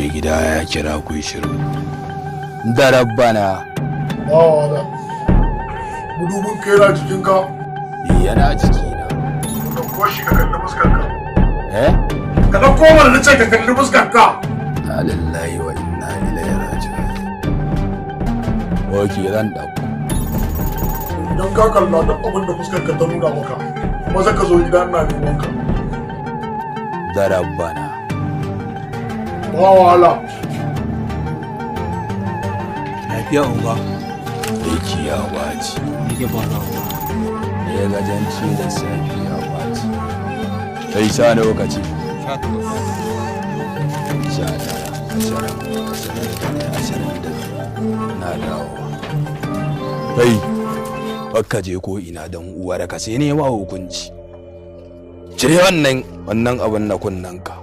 mai gida ya kira ku shiru da rabbana wala mudubin kai na jikinka yana jikina ka ko shi ka kalli fuskarka ka dauko mana nace ka kalli fuskarka lillahi wa inna ilaihi raji'un oke ran dauko idan ka kalla da abin da fuskarka ta nuna maka maza ka zo gida ina neman ka da rabbana wala lafiya unga aiki ya wace yake fara ya gajanci da safi ya wace kai sa lokaci na dawowa kai bakka je ko ina dan uwar ka sai ne ma hukunci cire wannan abin na kunnanka